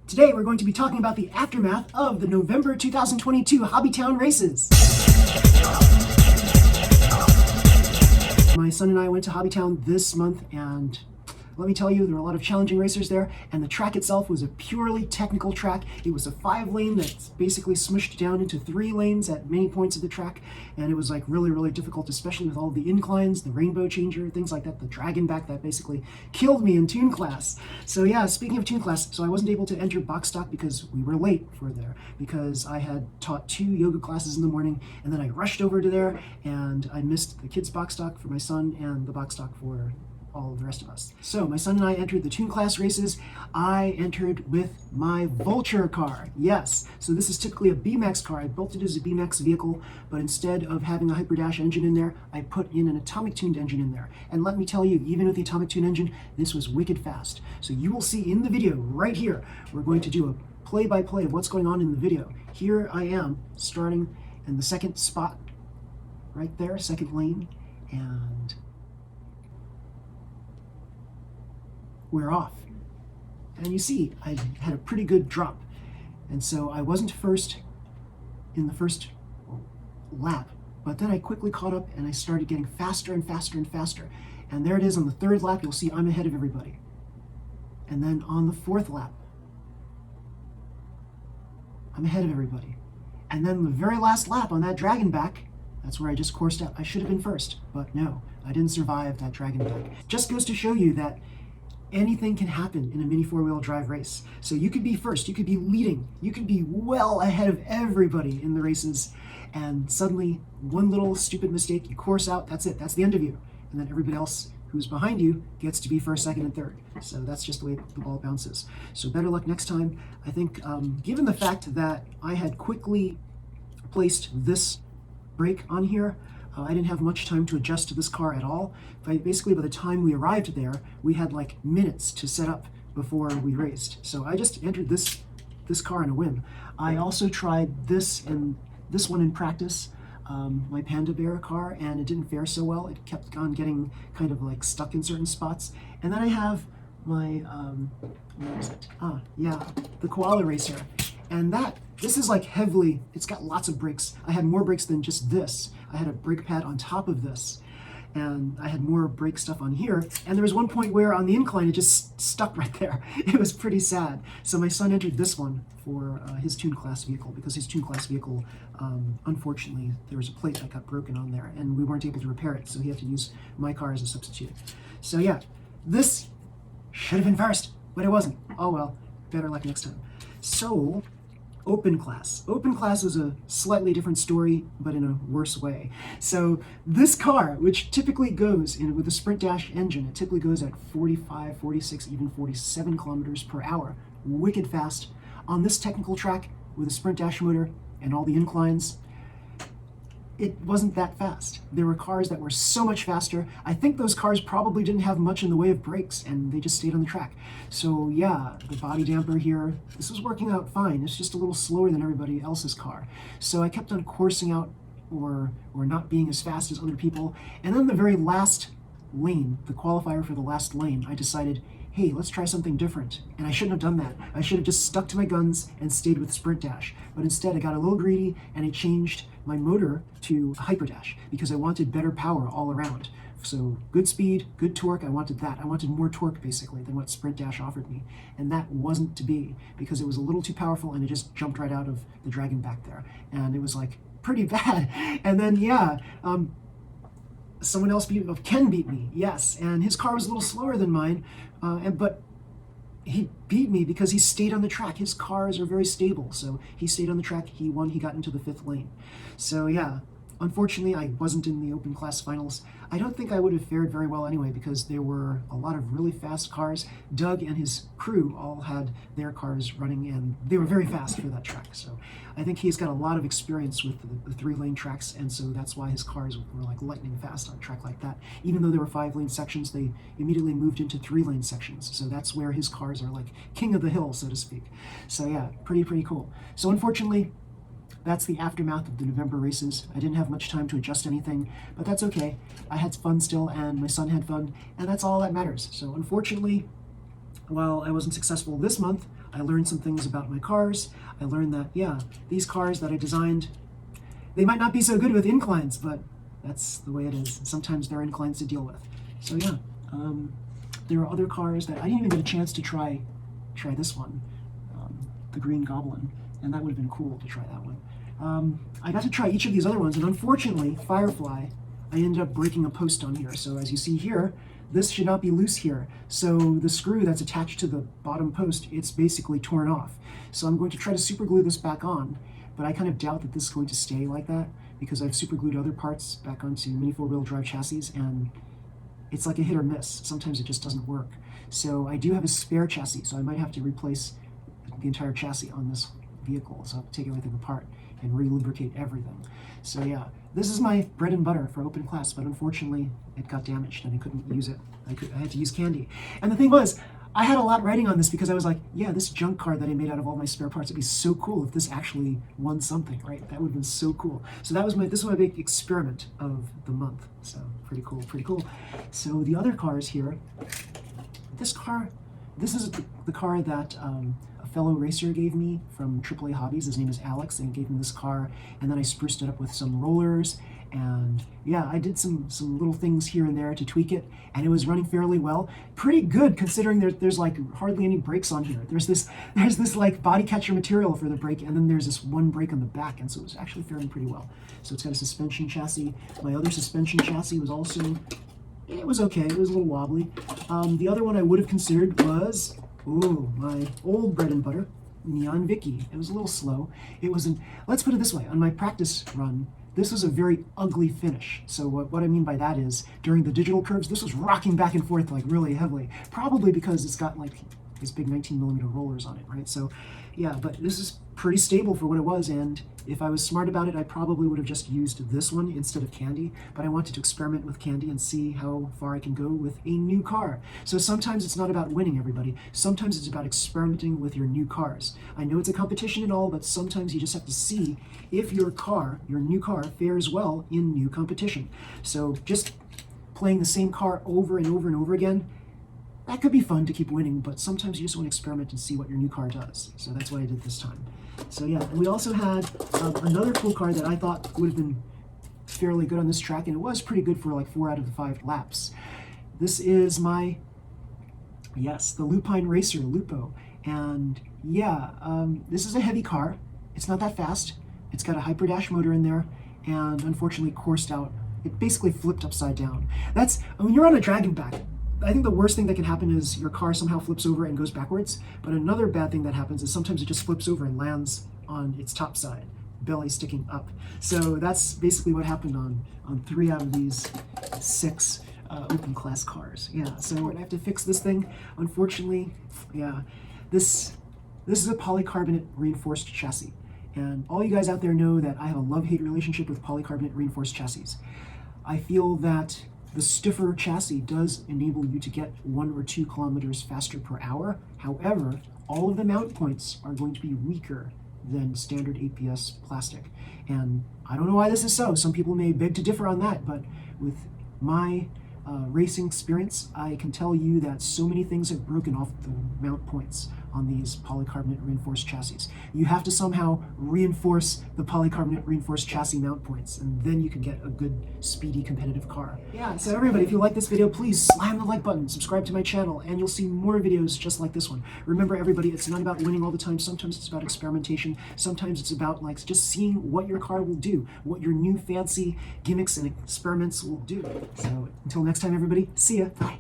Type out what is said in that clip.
Today we're going to be talking about the aftermath of the November 2022 Hobbytown races. My son and I went to Hobbytown this month, and let me tell you, there were a lot of challenging racers there, and the track itself was a purely technical track. It was a 5-lane that's basically smushed down into 3 lanes at many points of the track, and it was like really difficult, especially with all the inclines, the rainbow changer, things like that, the dragon back that basically killed me in tune class. So yeah, speaking of tune class, so I wasn't able to enter box stock because we were late for there, because I had taught 2 yoga classes in the morning, and then I rushed over to there, and I missed the kids' box stock for my son and the box stock for all of the rest of us. So my son and I entered the tune class races. I entered with my Vulture car. Yes, so this is typically a B-Max car. I built it as a B-Max vehicle, but instead of having a Hyperdash engine in there, I put in an atomic tuned engine in there. And let me tell you, even with the atomic tuned engine, this was wicked fast. So you will see in the video right here, we're going to do a play-by-play of what's going on in the video. Here I am starting in the second spot, right there, second lane, and we're off. And you see, I had a pretty good drop. And so I wasn't first in the first lap, but then I quickly caught up and I started getting faster and faster and faster. And there it is on the 3rd lap, you'll see I'm ahead of everybody. And then on the 4th lap, I'm ahead of everybody. And then the very last lap on that dragon back, that's where I just coursed out. I should have been first, but no, I didn't survive that dragon back. Just goes to show you that anything can happen in a mini 4-wheel drive race. So you could be first, you could be leading, you could be well ahead of everybody in the races, and suddenly one little stupid mistake, you course out, that's it, that's the end of you. And then everybody else who's behind you gets to be first, second, and third. So that's just the way the ball bounces. So better luck next time. I think given the fact that I had quickly placed this brake on here, I didn't have much time to adjust to this car at all. Basically, by the time we arrived there, we had like minutes to set up before we raced. So I just entered this car on a whim. I also tried this one in practice, my Panda Bear car, and it didn't fare so well. It kept on getting kind of like stuck in certain spots. And then I have my, what was it? The Koala Racer. And this is like heavily, it's got lots of brakes. I had more brakes than just this. I had a brake pad on top of this, and I had more brake stuff on here. And there was one point where on the incline, it just stuck right there. It was pretty sad. So my son entered this one for his tune class vehicle, because his tune class vehicle, unfortunately, there was a plate that got broken on there, and we weren't able to repair it. So he had to use my car as a substitute. So yeah, this should have been first, but it wasn't. Oh well, better luck next time. So, Open class. Open class is a slightly different story, but in a worse way. So this car, which typically goes with a Sprint Dash engine, it typically goes at 45, 46, even 47 kilometers per hour. Wicked fast. On this technical track with a Sprint Dash motor and all the inclines, it wasn't that fast. There were cars that were so much faster. I think those cars probably didn't have much in the way of brakes, and they just stayed on the track. So yeah, the body damper here, this was working out fine. It's just a little slower than everybody else's car. So I kept on coursing out or not being as fast as other people. And then the very last lane, the qualifier for the last lane, I decided, hey, let's try something different. And I shouldn't have done that. I should have just stuck to my guns and stayed with Sprint Dash. But instead, I got a little greedy, and I changed my motor to a Hyperdash because I wanted better power all around. So good speed, good torque, I wanted that. I wanted more torque, basically, than what Sprint Dash offered me. And that wasn't to be, because it was a little too powerful, and it just jumped right out of the dragon back there. And it was, like, pretty bad. And then, yeah, someone else Ken beat me, yes, and his car was a little slower than mine, but he beat me because he stayed on the track. His cars are very stable, so he stayed on the track, he won, he got into the 5th lane. So yeah, unfortunately I wasn't in the open class finals. I don't think I would have fared very well anyway, because there were a lot of really fast cars. Doug and his crew all had their cars running, and they were very fast for that track. So I think he's got a lot of experience with the 3-lane tracks, and so that's why his cars were like lightning fast on a track like that. Even though there were 5-lane sections, they immediately moved into 3-lane sections. So that's where his cars are like king of the hill, so to speak. So yeah, pretty cool. So unfortunately, that's the aftermath of the November races. I didn't have much time to adjust anything, but that's okay. I had fun still, and my son had fun, and that's all that matters. So unfortunately, while I wasn't successful this month, I learned some things about my cars. I learned that, yeah, these cars that I designed, they might not be so good with inclines, but that's the way it is. Sometimes there are inclines to deal with. So yeah, there are other cars that I didn't even get a chance to try this one, the Green Goblin, and that would have been cool to try that one. I got to try each of these other ones, and unfortunately, Firefly, I ended up breaking a post on here. So as you see here, this should not be loose here. So the screw that's attached to the bottom post, it's basically torn off. So I'm going to try to super glue this back on, but I kind of doubt that this is going to stay like that because I've super glued other parts back onto mini four-wheel drive chassis, and it's like a hit or miss. Sometimes it just doesn't work. So I do have a spare chassis, so I might have to replace the entire chassis on this vehicle. So I have to take everything apart and re-lubricate everything. So yeah, this is my bread and butter for open class, but unfortunately it got damaged and I couldn't use it. I had to use candy. And the thing was, I had a lot writing on this because I was like, yeah, this junk car that I made out of all my spare parts, it'd be so cool if this actually won something, right? That would have been so cool. So this was my big experiment of the month. So pretty cool, pretty cool. So the other cars here, this is the car that a fellow racer gave me from AAA Hobbies. His name is Alex, and he gave me this car, and then I spruced it up with some rollers, and yeah, I did some little things here and there to tweak it, and it was running fairly well. Pretty good considering there's like hardly any brakes on here. There's this like body catcher material for the brake, and then there's this one brake on the back, and so it was actually faring pretty well. So it's got a suspension chassis. My other suspension chassis was also, it was okay. It was a little wobbly. The other one I would have considered was, my old bread and butter, Neon Vicky. It was a little slow. It was let's put it this way, on my practice run, this was a very ugly finish. So what I mean by that is, during the digital curves, this was rocking back and forth like really heavily, probably because it's got like these big 19mm rollers on it, right? So yeah, but this is pretty stable for what it was, and if I was smart about it, I probably would have just used this one instead of candy, but I wanted to experiment with candy and see how far I can go with a new car. So sometimes it's not about winning, everybody. Sometimes it's about experimenting with your new cars. I know it's a competition and all, but sometimes you just have to see if your new car, fares well in new competition. So just playing the same car over and over and over again, that could be fun to keep winning, but sometimes you just want to experiment and see what your new car does. So that's what I did this time. So yeah, and we also had another cool car that I thought would have been fairly good on this track, and it was pretty good for like 4 out of the 5 laps. This is the Lupine Racer Lupo, and yeah, this is a heavy car. It's not that fast. It's got a Hyperdash motor in there, and unfortunately coursed out. It basically flipped upside down. When you're on a dragon back, I think the worst thing that can happen is your car somehow flips over and goes backwards. But another bad thing that happens is sometimes it just flips over and lands on its top side, belly sticking up. So that's basically what happened on 3 out of these 6 open class cars. Yeah, so I have to fix this thing. Unfortunately, yeah, this is a polycarbonate reinforced chassis. And all you guys out there know that I have a love-hate relationship with polycarbonate reinforced chassis. I feel that the stiffer chassis does enable you to get 1 or 2 kilometers faster per hour. However, all of the mount points are going to be weaker than standard APS plastic. And I don't know why this is so. Some people may beg to differ on that, but with my racing experience, I can tell you that so many things have broken off the mount points on these polycarbonate reinforced chassis. You have to somehow reinforce the polycarbonate reinforced chassis mount points, and then you can get a good, speedy, competitive car. Yeah, so everybody, if you like this video, please slam the like button, subscribe to my channel, and you'll see more videos just like this one. Remember, everybody, it's not about winning all the time. Sometimes it's about experimentation. Sometimes it's about like just seeing what your car will do, what your new fancy gimmicks and experiments will do. So until next time, everybody, see ya. Bye.